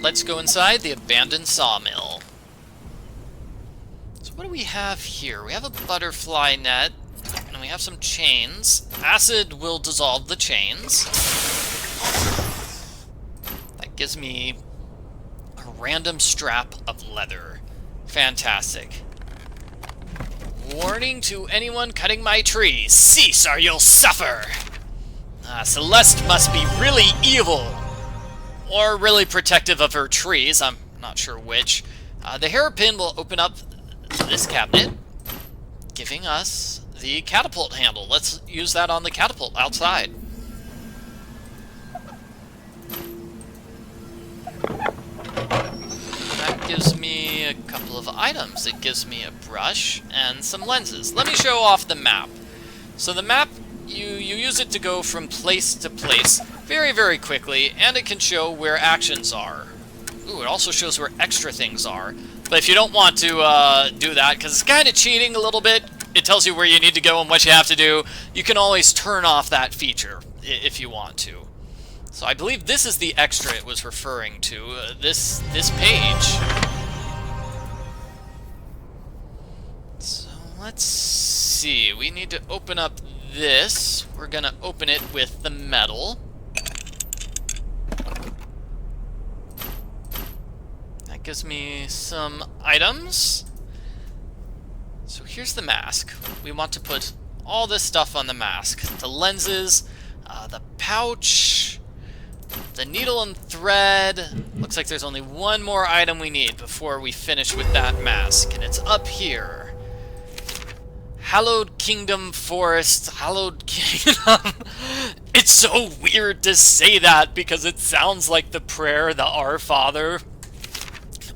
Let's go inside the abandoned sawmill. So what do we have here? We have a butterfly net, and we have some chains. Acid will dissolve the chains. That gives me a random strap of leather. Fantastic. Warning to anyone cutting my tree. Cease or you'll suffer! Celeste must be really evil. Or really protective of her trees, I'm not sure which. The hairpin will open up this cabinet, giving us the catapult handle. Let's use that on the catapult outside. That gives me a couple of items. It gives me a brush and some lenses. Let me show off the map. So the map, you use it to go from place to place very, very quickly, and it can show where actions are. Ooh, it also shows where extra things are. But if you don't want to do that, because it's kind of cheating a little bit, it tells you where you need to go and what you have to do, you can always turn off that feature if you want to. So I believe this is the extra it was referring to, this page. So let's see, we need to open up this. We're gonna open it with the metal. That gives me some items. So here's the mask. We want to put all this stuff on the mask. The lenses, the pouch, the needle and thread. Looks like there's only one more item we need before we finish with that mask, and it's up here. Hallowed Kingdom Forest, Hallowed Kingdom. It's so weird to say that because it sounds like the prayer, the Our Father.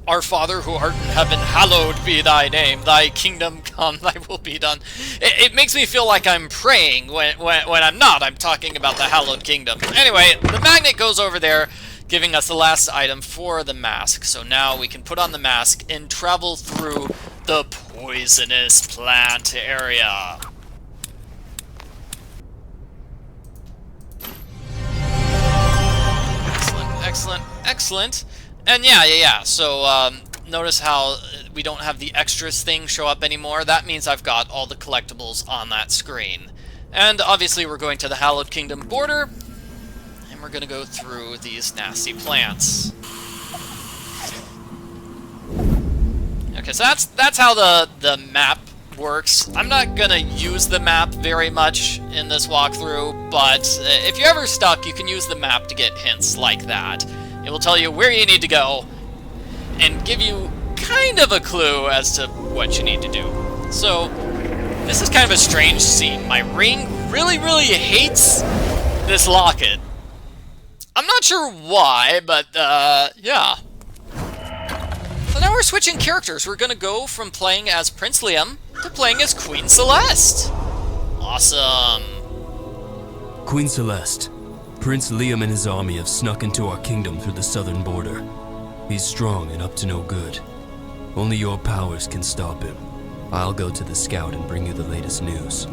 Our Father who art in heaven, hallowed be thy name. Thy kingdom come, thy will be done. It makes me feel like I'm praying when I'm not. I'm talking about the Hallowed Kingdom. Anyway, the magnet goes over there, giving us the last item for the mask. So now we can put on the mask and travel through the poisonous plant area. Excellent, excellent, excellent. And yeah. So notice how we don't have the extras thing show up anymore. That means I've got all the collectibles on that screen. And obviously we're going to the Hallowed Kingdom border, and we're going to go through these nasty plants. Okay, so that's how the map works. I'm not gonna use the map very much in this walkthrough, but if you're ever stuck, you can use the map to get hints like that. It will tell you where you need to go and give you kind of a clue as to what you need to do. So this is kind of a strange scene. My ring really, really hates this locket. I'm not sure why, but yeah. So now we're switching characters. We're going to go from playing as Prince Liam to playing as Queen Celeste. Awesome. Queen Celeste. Prince Liam and his army have snuck into our kingdom through the southern border. He's strong and up to no good. Only your powers can stop him. I'll go to the scout and bring you the latest news.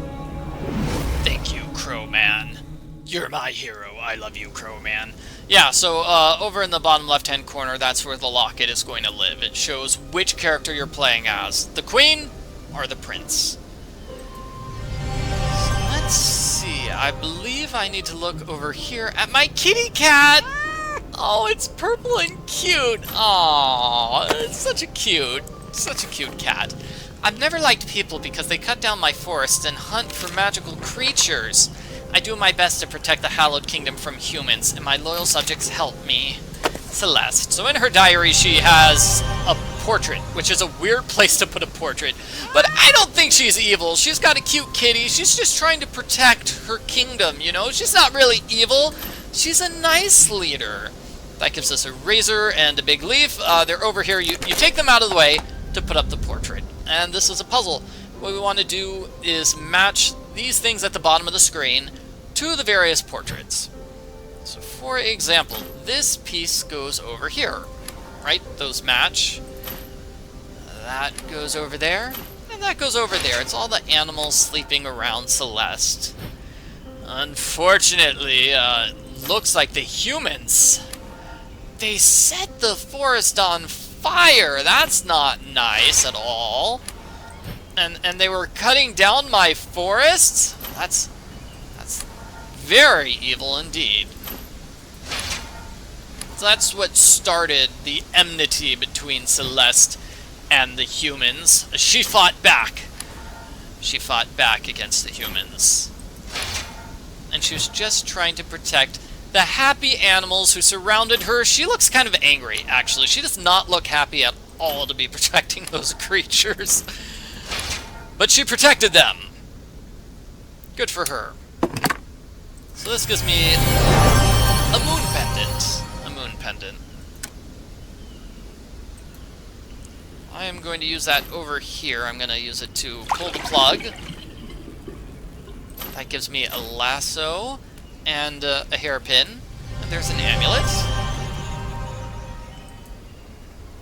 Thank you, Crowman. You're my hero. I love you, Crowman. Yeah, so over in the bottom left-hand corner, that's where the locket is going to live. It shows which character you're playing as, the Queen or the Prince. So let's see. I believe I need to look over here at my kitty cat. Oh, it's purple and cute. Aw, it's such a cute cat. I've never liked people because they cut down my forests and hunt for magical creatures. I do my best to protect the Hallowed Kingdom from humans, and my loyal subjects help me. Celeste. So in her diary, she has a portrait, which is a weird place to put a portrait. But I don't think she's evil. She's got a cute kitty. She's just trying to protect her kingdom, you know? She's not really evil. She's a nice leader. That gives us a razor and a big leaf. They're over here. You take them out of the way to put up the portrait. And this is a puzzle. What we want to do is match these things at the bottom of the screen to the various portraits. So for example, this piece goes over here, right? Those match. That goes over there, and that goes over there. It's all the animals sleeping around Celeste. Unfortunately, looks like the humans, they set the forest on fire. That's not nice at all. And they were cutting down my forest? That's very evil indeed. So that's what started the enmity between Celeste and the humans. She fought back. She fought back against the humans. And she was just trying to protect the happy animals who surrounded her. She looks kind of angry, actually. She does not look happy at all to be protecting those creatures. But she protected them. Good for her. So this gives me a moon pendant. A moon pendant. I am going to use that over here. I'm going to use it to pull the plug. That gives me a lasso and a hairpin. And there's an amulet.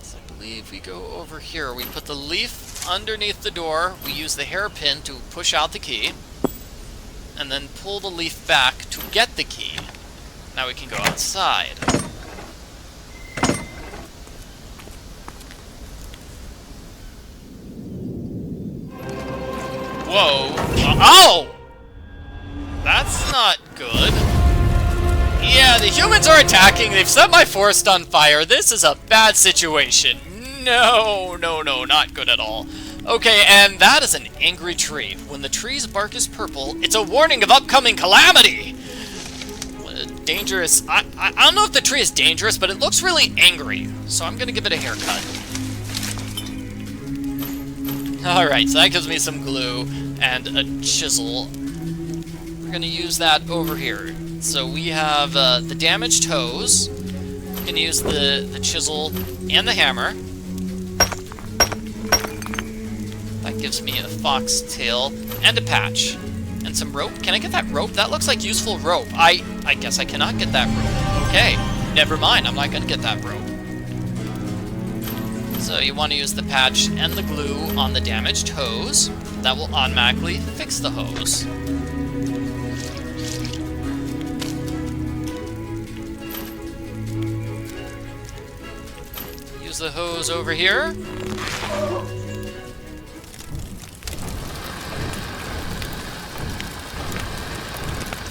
So I believe we go over here. We put the leaf underneath the door. We use the hairpin to push out the key. And then pull the leaf back to get the key. Now we can go outside. Whoa. Oh! That's not good. Yeah, the humans are attacking. They've set my forest on fire. This is a bad situation. No, not good at all. Okay, and that is an angry tree. When the tree's bark is purple, it's a warning of upcoming calamity. Dangerous. I don't know if the tree is dangerous, but it looks really angry. So I'm going to give it a haircut. Alright, so that gives me some glue and a chisel. We're going to use that over here. So we have the damaged hose. We're going to use the chisel and the hammer. That gives me a foxtail and a patch. And some rope. Can I get that rope? That looks like useful rope. I guess I cannot get that rope. Okay, never mind. I'm not going to get that rope. So you want to use the patch and the glue on the damaged hose. That will automatically fix the hose. Use the hose over here.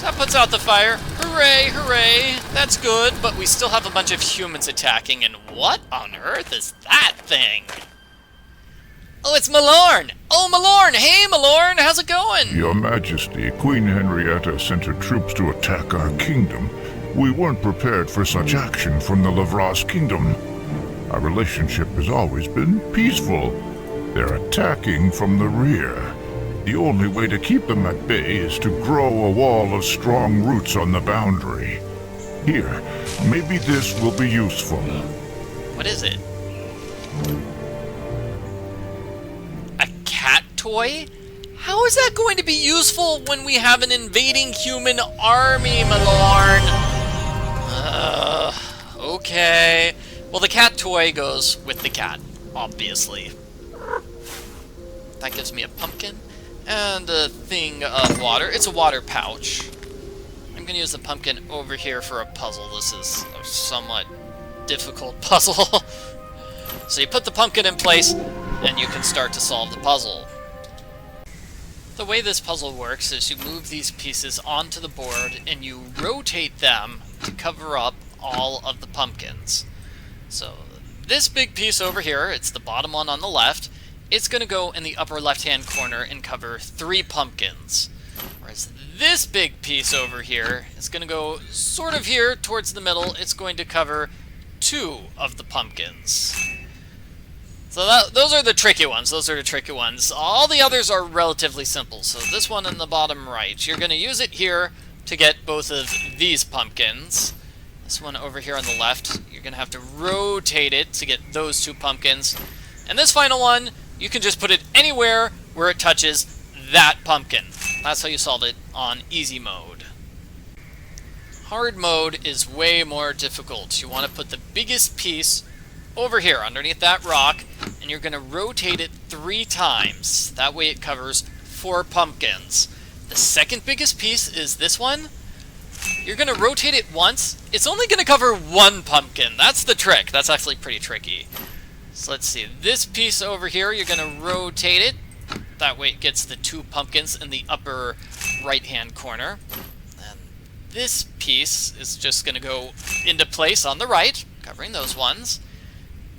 That puts out the fire. Hooray, hooray. That's good, but we still have a bunch of humans attacking, and what on earth is that thing? Oh, it's Malorn! Oh, Malorn! Hey, Malorn! How's it going? Your Majesty, Queen Henrietta sent her troops to attack our kingdom. We weren't prepared for such action from the Lavras kingdom. Our relationship has always been peaceful. They're attacking from the rear. The only way to keep them at bay is to grow a wall of strong roots on the boundary. Here, maybe this will be useful. What is it? A cat toy? How is that going to be useful when we have an invading human army, Malorn? Okay. Well, the cat toy goes with the cat, obviously. That gives me a pumpkin. And a thing of water. It's a water pouch. I'm going to use the pumpkin over here for a puzzle. This is a somewhat difficult puzzle. So you put the pumpkin in place, and you can start to solve the puzzle. The way this puzzle works is you move these pieces onto the board, and you rotate them to cover up all of the pumpkins. So this big piece over here, it's the bottom one on the left, it's going to go in the upper left-hand corner and cover 3 pumpkins. Whereas this big piece over here is going to go sort of here towards the middle. It's going to cover 2 of the pumpkins. So those are the tricky ones. Those are the tricky ones. All the others are relatively simple. So this one in the bottom right, you're going to use it here to get both of these pumpkins. This one over here on the left, you're going to have to rotate it to get those 2 pumpkins. And this final one, you can just put it anywhere where it touches that pumpkin. That's how you solve it on easy mode. Hard mode is way more difficult. You want to put the biggest piece over here underneath that rock, and you're going to rotate it 3 times. That way it covers 4 pumpkins. The second biggest piece is this one. You're going to rotate it once. It's only going to cover one pumpkin. That's the trick. That's actually pretty tricky. So let's see. This piece over here, you're going to rotate it. That way it gets the 2 pumpkins in the upper right-hand corner. And this piece is just going to go into place on the right, covering those ones.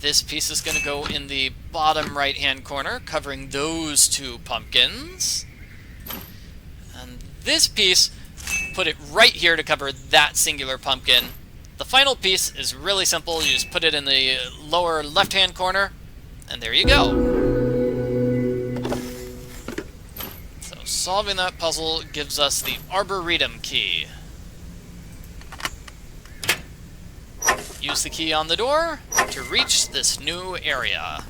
This piece is going to go in the bottom right-hand corner, covering those 2 pumpkins. And this piece, put it right here to cover that singular pumpkin. The final piece is really simple. You just put it in the lower left-hand corner, and there you go. So solving that puzzle gives us the arboretum key. Use the key on the door to reach this new area.